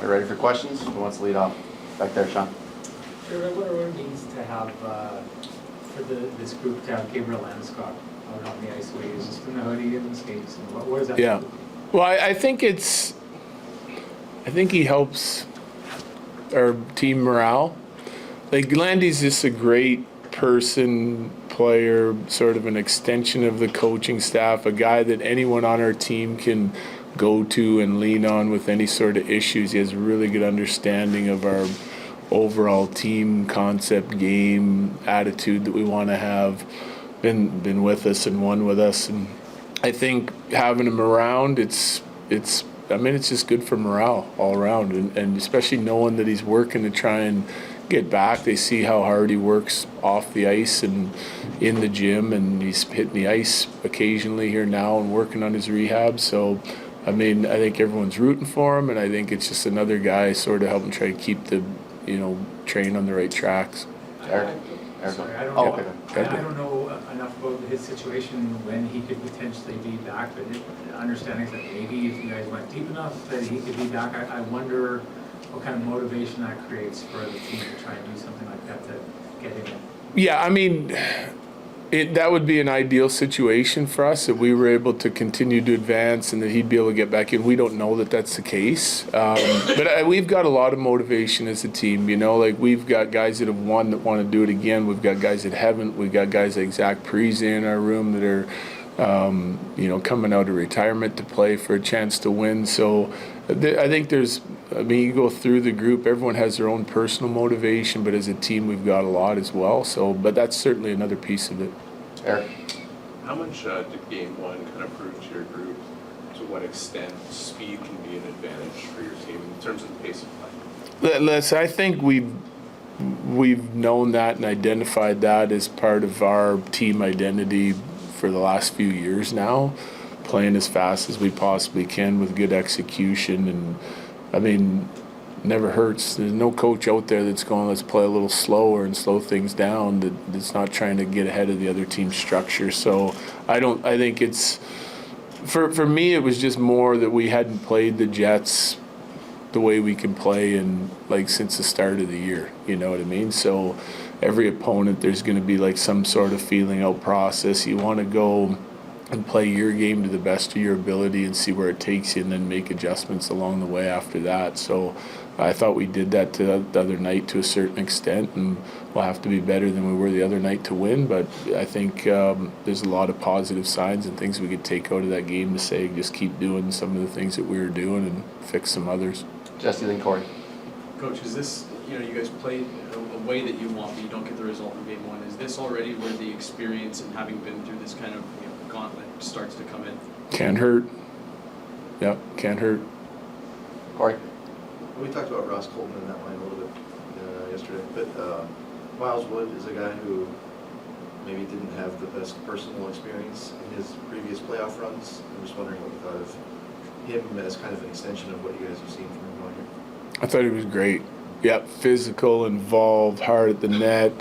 Are you ready for questions? Who wants to lead off? Back there, Sean. Sure, what it means to have, for this group, to have Gabriel Landeskog out on the ice, the way he uses the hoodie and the skates, and what does that Yeah. Well, I think he helps our team morale. Like, Landy's just a great person, player, sort of an extension of the coaching staff, a guy that anyone on our team can go to and lean on with any sort of issues. He has a really good understanding of our overall team concept, game, attitude that we want to have. Been with us and won with us, and I think having him around, it's just good for morale all around, and especially knowing that he's working to try and get back. They see how hard he works off the ice and in the gym, and he's hitting the ice occasionally here now and working on his rehab. So, I think everyone's rooting for him, and I think it's just another guy sort of helping try to keep the, train on the right tracks. Eric? Sorry, I don't know enough about his situation when he could potentially be back, but understanding that maybe if you guys went deep enough that he could be back, I wonder what kind of motivation that creates for the team to try and do something like that to get him in. Yeah, that would be an ideal situation for us, if we were able to continue to advance and that he'd be able to get back in. We don't know that that's the case. But we've got a lot of motivation as a team, like we've got guys that have won that want to do it again. We've got guys that haven't. We've got guys like Zach Parise in our room that are, coming out of retirement to play for a chance to win. So I think you go through the group, everyone has their own personal motivation, but as a team we've got a lot as well. So, but that's certainly another piece of it. Eric? How much did game one kind of prove to your group to what extent speed can be an advantage for your team in terms of the pace of play? I think we've known that and identified that as part of our team identity for the last few years now, playing as fast as we possibly can with good execution. And never hurts. There's no coach out there that's going, let's play a little slower and slow things down, that's not trying to get ahead of the other team's structure. So I think it's, for me, it was just more that we hadn't played the Jets the way we can play since the start of the year, you know what I mean? So every opponent, there's going to be some sort of feeling out process. You want to go and play your game to the best of your ability and see where it takes you, and then make adjustments along the way after that. So I thought we did that the other night to a certain extent, and we'll have to be better than we were the other night to win. But I think there's a lot of positive signs and things we could take out of that game to say, just keep doing some of the things that we were doing and fix some others. Jesse, then Corey. Coach, is this, you guys played a way that you want, but you don't get the result in game one. Is this already where the experience and having been through this kind of gauntlet starts to come in? Can't hurt. Yep, can't hurt. Corey? We talked about Ross Colton in that line a little bit yesterday, but Miles Wood is a guy who maybe didn't have the best personal experience in his previous playoff runs. I'm just wondering what you thought of him as kind of an extension of what you guys have seen from him going here. I thought he was great. Yep, physical, involved, hard at the net.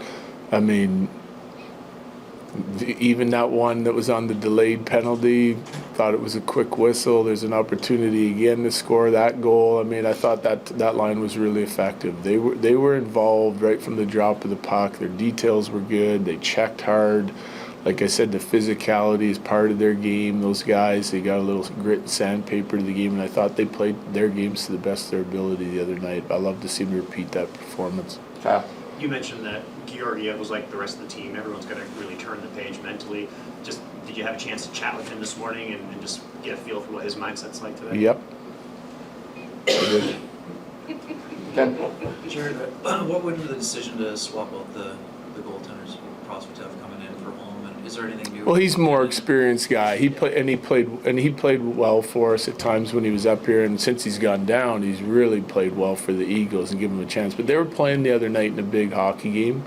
Even that one that was on the delayed penalty, thought it was a quick whistle. There's an opportunity again to score that goal. I thought that line was really effective. They were involved right from the drop of the puck. Their details were good. They checked hard. Like I said, the physicality is part of their game. Those guys, they got a little grit and sandpaper to the game, and I thought they played their games to the best of their ability the other night. I love to see them repeat that performance. Kyle? You mentioned that Georgiev was like the rest of the team. Everyone's got to really turn the page mentally. Just, did you have a chance to chat with him this morning and just get a feel for what his mindset's like today? Yep. Ken? Jared, what went into the decision to swap out the goaltenders, Prosvetov coming in for home, and is there anything new? Well, he's a more experienced guy. He played well for us at times when he was up here, and since he's gone down, he's really played well for the Eagles and given him a chance. But they were playing the other night in a big hockey game,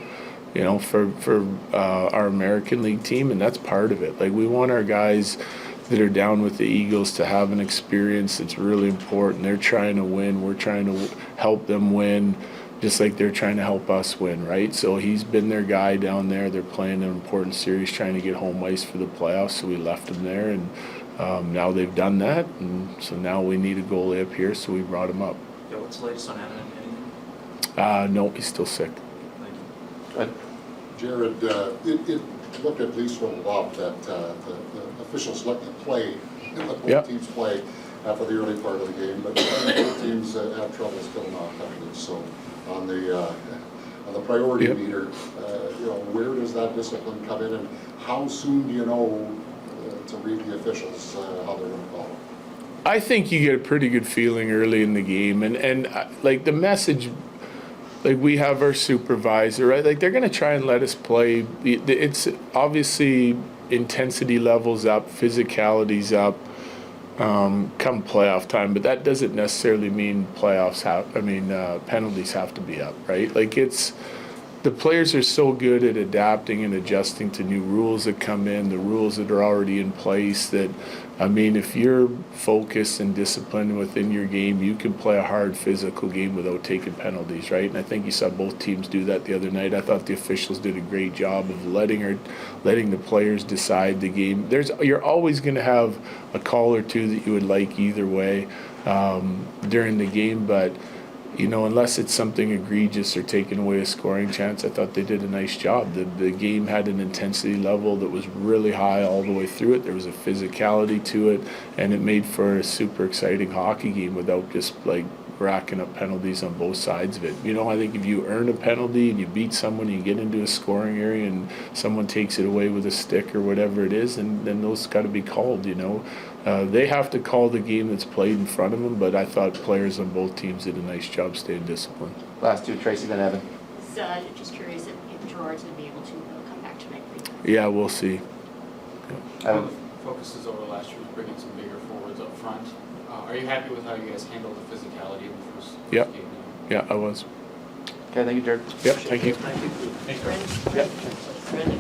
for our American League team, and that's part of it. We want our guys that are down with the Eagles to have an experience that's really important. They're trying to win. We're trying to help them win, just like they're trying to help us win, right? So he's been their guy down there. They're playing an important series, trying to get home ice for the playoffs, so we left him there, and now they've done that, and so now we need a goalie up here, so we brought him up. Yeah, what's the latest on Anna and anything? No, he's still sick. Thank you. Go ahead. Jared, it looked at least from above that the officials let the play, let both Yep. teams play for the early part of the game, but both teams have trouble still not penalties. So on the priority Yep. meter, where does that discipline come in, and how soon do you know to read the officials how they're going to call it? I think you get a pretty good feeling early in the game, and like the message, like we have our supervisor, right? Like they're gonna try and let us play. It's obviously intensity levels up, physicality's up, come playoff time, but that doesn't necessarily mean penalties have to be up, right? Like the players are so good at adapting and adjusting to new rules that come in, the rules that are already in place, that, I mean, if you're focused and disciplined within your game, you can play a hard physical game without taking penalties, right? And I think you saw both teams do that the other night. I thought the officials did a great job of letting the players decide the game. You're always going to have a call or two that you would like either way during the game, but unless it's something egregious or taking away a scoring chance, I thought they did a nice job. The game had an intensity level that was really high all the way through it. There was a physicality to it, and it made for a super exciting hockey game without just like racking up penalties on both sides of it. I think if you earn a penalty and you beat someone, you get into a scoring area and someone takes it away with a stick or whatever it is, and then those got to be called, They have to call the game that's played in front of them, but I thought players on both teams did a nice job staying disciplined. Last two, Tracy, then Evan. So just curious if Gerard's going to be able to come back tonight for you. Yeah, we'll see. Evan. Focuses over last year was bringing some bigger forwards up front. Are you happy with how you guys handled the physicality in the first Yep. game? Yeah, I was. Okay, thank you, Jared. Yep, thank you. Thank you. Thanks, Brandon. Yep. Brandon?